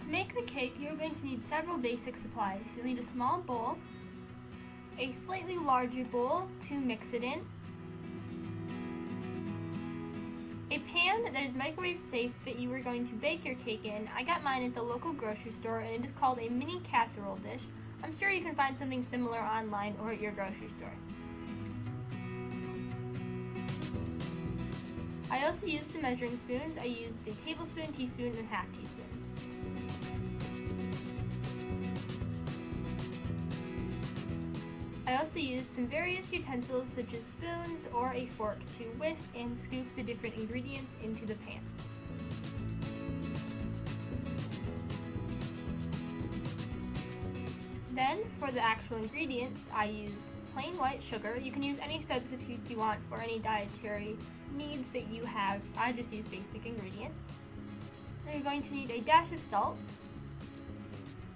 To make the cake, you're going to need several basic supplies. You'll need a small bowl, a slightly larger bowl to mix it in, a pan that is microwave safe that you are going to bake your cake in. I got mine at the local grocery store and it is called a mini casserole dish. I'm sure you can find something similar online or at your grocery store. I also used some measuring spoons. I used a tablespoon, teaspoon, and half teaspoon. I also used some various utensils such as spoons or a fork to whisk and scoop the different ingredients into the pan. Then, for the actual ingredients, I used plain white sugar. You can use any substitutes you want for any dietary needs that you have. I just use basic ingredients. Then you're going to need a dash of salt,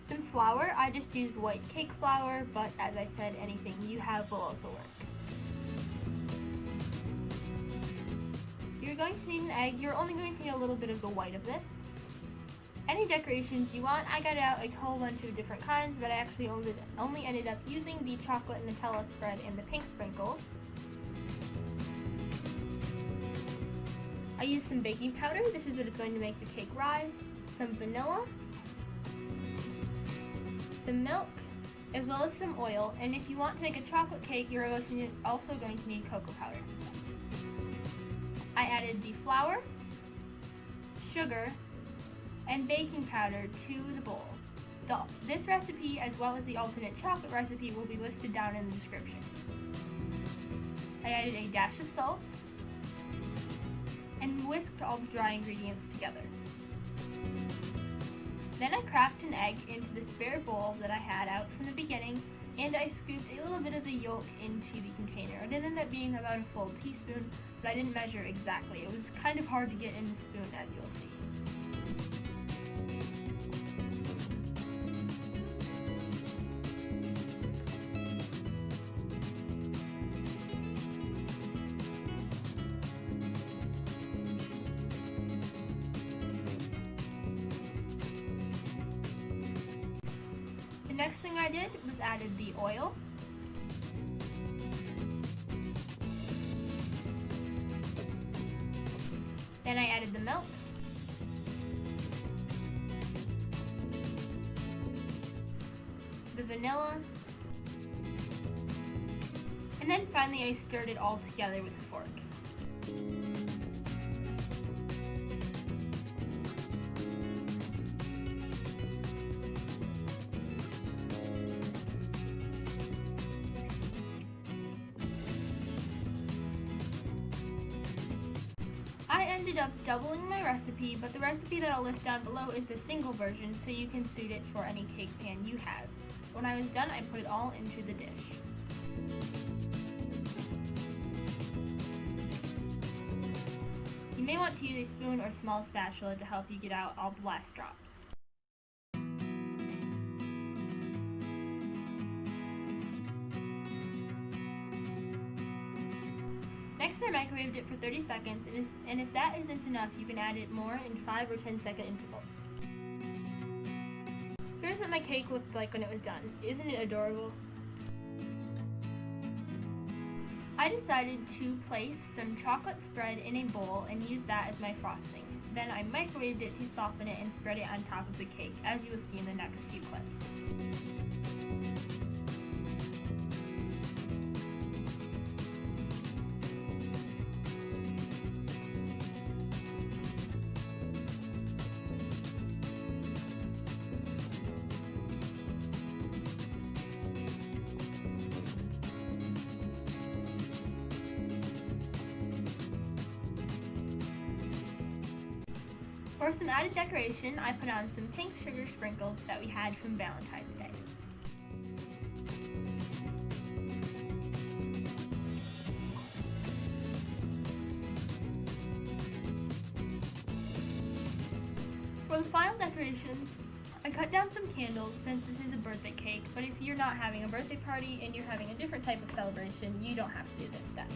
some flour. I just used white cake flour, but as I said, anything you have will also work. You're going to need an egg. You're only going to need a little bit of the white of this. Any decorations you want. I got out a whole bunch of different kinds, but I actually only ended up using the chocolate Nutella spread and the pink sprinkles. I used some baking powder. This is what is going to make the cake rise. Some vanilla, some milk, as well as some oil. And if you want to make a chocolate cake, you're also going to need cocoa powder. I added the flour, sugar, and baking powder to the bowl. This recipe, as well as the alternate chocolate recipe, will be listed down in the description. I added a dash of salt and whisked all the dry ingredients together. Then I cracked an egg into the spare bowl that I had out from the beginning, and I scooped a little bit of the yolk into the container. It ended up being about a full teaspoon, but I didn't measure exactly. It was kind of hard to get in the spoon, as you'll see. The next thing I did was added the oil, then I added the milk, the vanilla, and then finally I stirred it all together with a fork. I ended up doubling my recipe, but the recipe that I'll list down below is the single version, so you can suit it for any cake pan you have. When I was done, I put it all into the dish. You may want to use a spoon or small spatula to help you get out all the last drops. Next, I microwaved it for 30 seconds, and if that isn't enough, you can add it more in 5 or 10 second intervals. Here's what my cake looked like when it was done. Isn't it adorable? I decided to place some chocolate spread in a bowl and use that as my frosting. Then I microwaved it to soften it and spread it on top of the cake, as you will see in the next few clips. For some added decoration, I put on some pink sugar sprinkles that we had from Valentine's Day. For the final decorations, I cut down some candles since this is a birthday cake, but if you're not having a birthday party and you're having a different type of celebration, you don't have to do this step.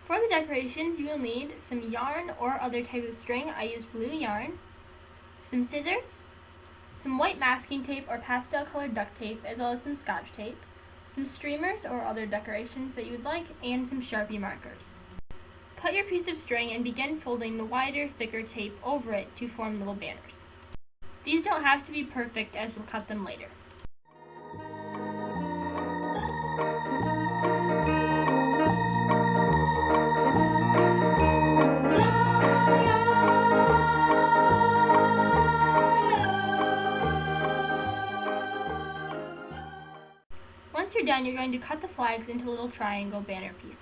For the decorations, you will need some yarn or other type of string. I use blue yarn, some scissors, some white masking tape or pastel colored duct tape, as well as some scotch tape, some streamers or other decorations that you would like, and some Sharpie markers. Cut your piece of string and begin folding the wider, thicker tape over it to form little banners. These don't have to be perfect, as we'll cut them later. Once you're done, you're going to cut the flags into little triangle banner pieces.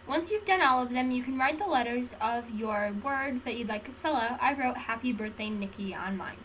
Once you've done all of them, you can write the letters of your words that you'd like to spell out. I wrote Happy Birthday Nikki on mine.